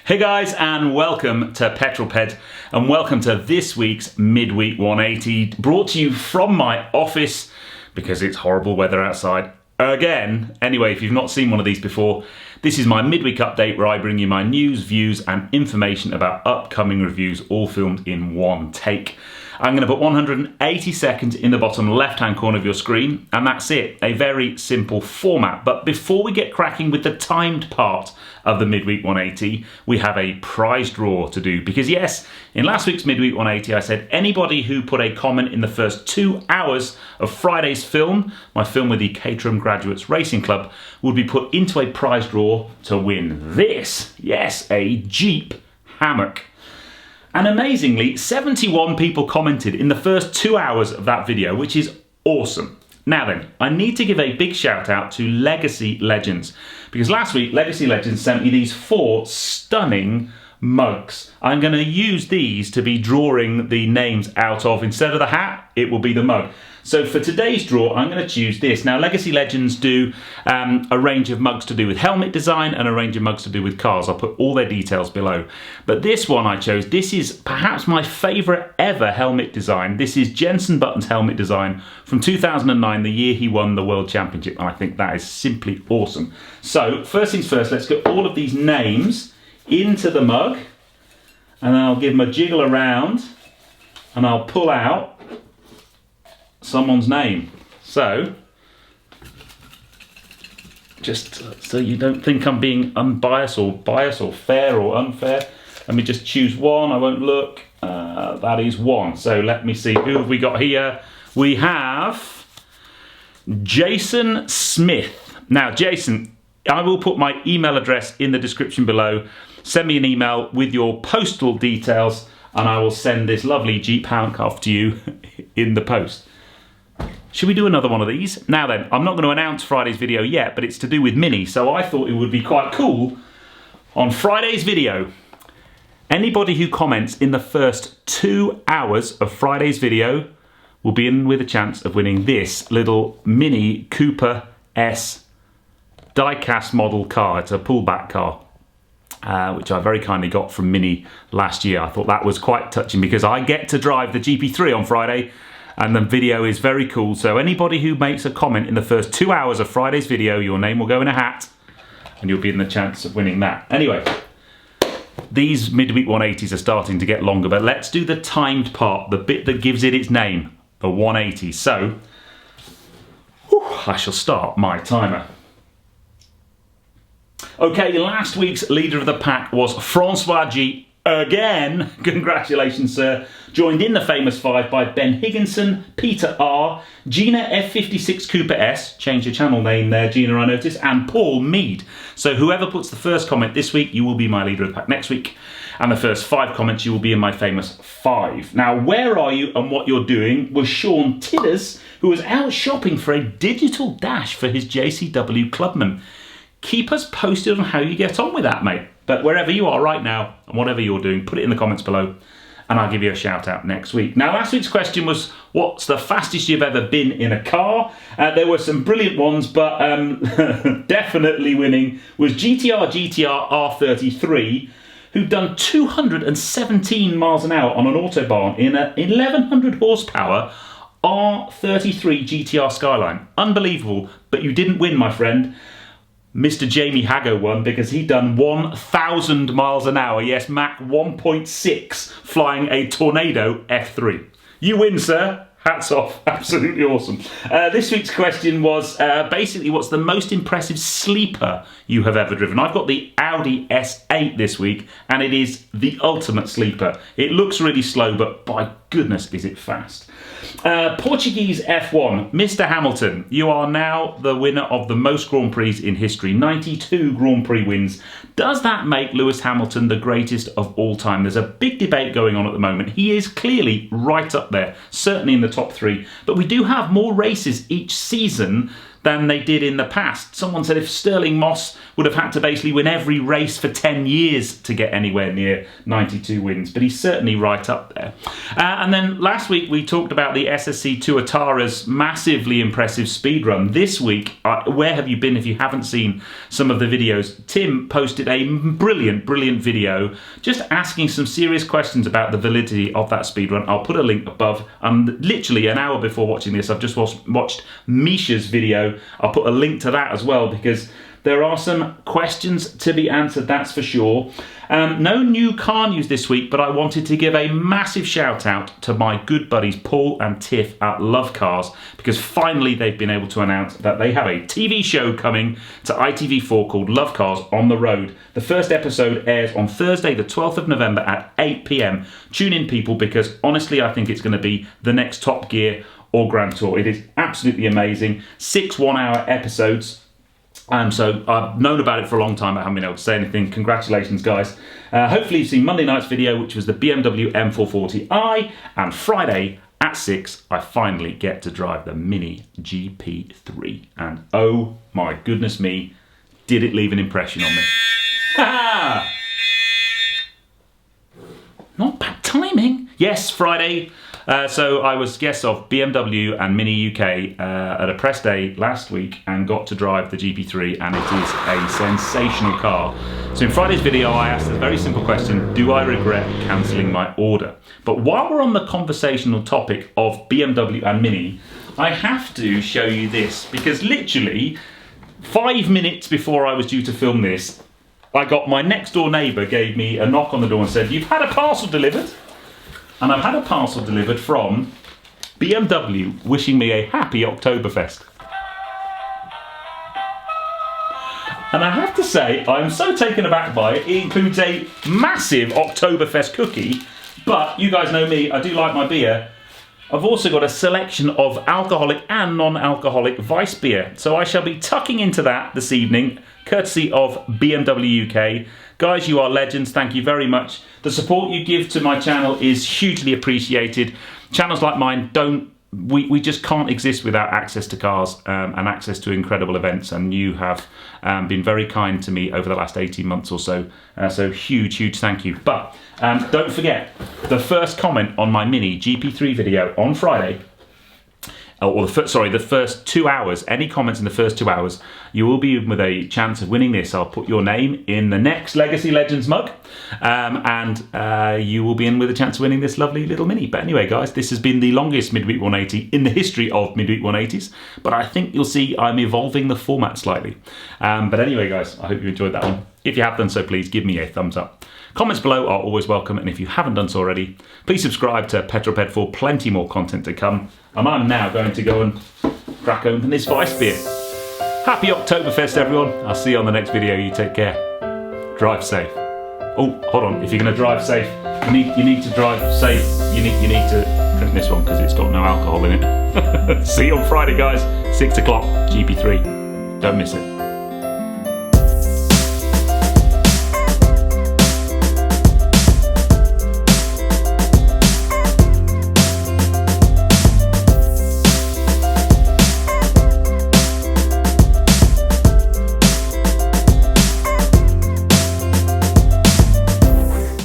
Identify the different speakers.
Speaker 1: Hey guys, and welcome to Petrol Ped, and welcome to this week's Midweek 180, brought to you from my office because it's horrible weather outside again. Anyway, if you've not seen one of these before, this is my midweek update where I bring you my news, views, and information about upcoming reviews, all filmed in one take. I'm going to put 180 seconds in the bottom left-hand corner of your screen, and that's it. A very simple format. But before we get cracking with the timed part of the Midweek 180, we have a prize draw to do. Because yes, in last week's Midweek 180, I said anybody who put a comment in the first 2 hours of Friday's film, my film with the Caterham Graduates Racing Club, would be put into a prize draw to win this. Yes, a Jeep hammock. And amazingly, 71 people commented in the first 2 hours of that video, which is awesome. Now then, I need to give a big shout out to Legacy Legends, because last week Legacy Legends sent me these 4 stunning mugs. I'm going to use these to be drawing the names out of. Instead of the hat, it will be the mug. So for today's draw, I'm going to choose this. Now, Legacy Legends do a range of mugs to do with helmet design and a range of mugs to do with cars. I'll put all their details below. But this one I chose, this is perhaps my favourite ever helmet design. This is Jenson Button's helmet design from 2009, the year he won the World Championship. And I think that is simply awesome. So first things first, let's get all of these names into the mug. And then I'll give them a jiggle around and I'll pull out someone's name. So, just so you don't think I'm being unbiased or biased or fair or unfair, let me just choose one. I won't look. That is one. So let me see, who have we got here? We have Jason Smith. Now, Jason, I will put my email address in the description below. Send me an email with your postal details and I will send this lovely Jeep handcuff to you in the post. Should we do another one of these? Now then, I'm not going to announce Friday's video yet, but it's to do with Mini, so I thought it would be quite cool. On Friday's video, anybody who comments in the first 2 hours of Friday's video will be in with a chance of winning this little Mini Cooper S die-cast model car. It's a pullback car, which I very kindly got from Mini last year. I thought that was quite touching because I get to drive the GP3 on Friday, and the video is very cool. So anybody who makes a comment in the first 2 hours of Friday's video, your name will go in a hat and you'll be in the chance of winning that. Anyway, these Midweek 180s are starting to get longer, but let's do the timed part, the bit that gives it its name, the 180. So, I shall start my timer. Okay, last week's leader of the pack was Francois G. Again, congratulations, sir. Joined in the famous 5 by Ben Higginson, Peter R, Gina F56 Cooper S, change your channel name there, Gina, I noticed, and Paul Mead. So whoever puts the first comment this week, you will be my leader of the pack next week. And the first 5 comments, you will be in my famous 5. Now, where are you and what you're doing was Sean Tidders, who was out shopping for a digital dash for his JCW Clubman. Keep us posted on how you get on with that, mate. But wherever you are right now, and whatever you're doing, put it in the comments below, and I'll give you a shout out next week. Now, last week's question was, what's the fastest you've ever been in a car? There were some brilliant ones, but definitely winning was GTR R33, who'd done 217 miles an hour on an Autobahn in an 1100 horsepower R33 GTR Skyline. Unbelievable, but you didn't win, my friend. Mr. Jamie Haggo won because he'd done 1,000 miles an hour. Yes, Mach 1.6, flying a Tornado F3. You win, sir. Hats off. Absolutely awesome. This week's question was basically, what's the most impressive sleeper you have ever driven? I've got the Audi S8 this week, and it is the ultimate sleeper. It looks really slow, but by goodness is it fast. Portuguese F1, Mr. Hamilton, you are now the winner of the most Grand Prix in history, 92 Grand Prix wins. Does that make Lewis Hamilton the greatest of all time? There's a big debate going on at the moment. He is clearly right up there, certainly in the top 3, but we do have more races each season than they did in the past. Someone said if Sterling Moss would have had to basically win every race for 10 years to get anywhere near 92 wins, but he's certainly right up there. And then last week we talked about the SSC Tuatara's massively impressive speed run. This week, where have you been if you haven't seen some of the videos? Tim posted a brilliant video just asking some serious questions about the validity of that speed run. I'll put a link above. Literally an hour before watching this, I've just watched Misha's video. I'll put a link to that as well, because there are some questions to be answered, that's for sure. No new car news this week, but I wanted to give a massive shout out to my good buddies Paul and Tiff at Lovecars, because finally they've been able to announce that they have a TV show coming to ITV4 called Lovecars on the Road. The first episode airs on Thursday the 12th of November at 8 p.m. Tune in, people, because honestly I think it's going to be the next Top Gear or Grand Tour. It is absolutely amazing. 6 one-hour episodes. So I've known about it for a long time, but I haven't been able to say anything. Congratulations, guys. Hopefully you've seen Monday night's video, which was the BMW M440i, and Friday at 6, I finally get to drive the Mini GP3. And oh my goodness me, did it leave an impression on me. Ha! Not bad timing. Yes, Friday. So I was guest of BMW and Mini UK at a press day last week and got to drive the GP3, and it is a sensational car. So in Friday's video I asked a very simple question: do I regret cancelling my order? But while we're on the conversational topic of BMW and Mini, I have to show you this, because literally 5 minutes before I was due to film this, I got my next door neighbour gave me a knock on the door and said, "You've had a parcel delivered." And I've had a parcel delivered from BMW wishing me a happy Oktoberfest. And I have to say, I'm so taken aback by it. It includes a massive Oktoberfest cookie, but you guys know me, I do like my beer. I've also got a selection of alcoholic and non-alcoholic Weiss beer. So I shall be tucking into that this evening, courtesy of BMW UK. Guys, you are legends. Thank you very much. The support you give to my channel is hugely appreciated. Channels like mine we just can't exist without access to cars and access to incredible events, and you have been very kind to me over the last 18 months or so. So huge thank you. But don't forget, the first comment on my Mini GP3 video on Friday, or the first 2 hours, any comments in the first 2 hours, you will be with a chance of winning this. I'll put your name in the next Legacy Legends mug, and you will be in with a chance of winning this lovely little Mini. But anyway, guys, this has been the longest Midweek 180 in the history of Midweek 180s, but I think you'll see I'm evolving the format slightly. But anyway, guys, I hope you enjoyed that one. If you have done so, please give me a thumbs up. Comments below are always welcome, and if you haven't done so already, please subscribe to Petrol for plenty more content to come. And I'm now going to go and crack open this Weiss beer. Happy Oktoberfest, everyone. I'll see you on the next video. You take care. Drive safe. Oh, hold on. If you're going to drive safe, you need to drive safe. You need to drink this one because it's got no alcohol in it. See you on Friday, guys. 6 o'clock, GP3. Don't miss it.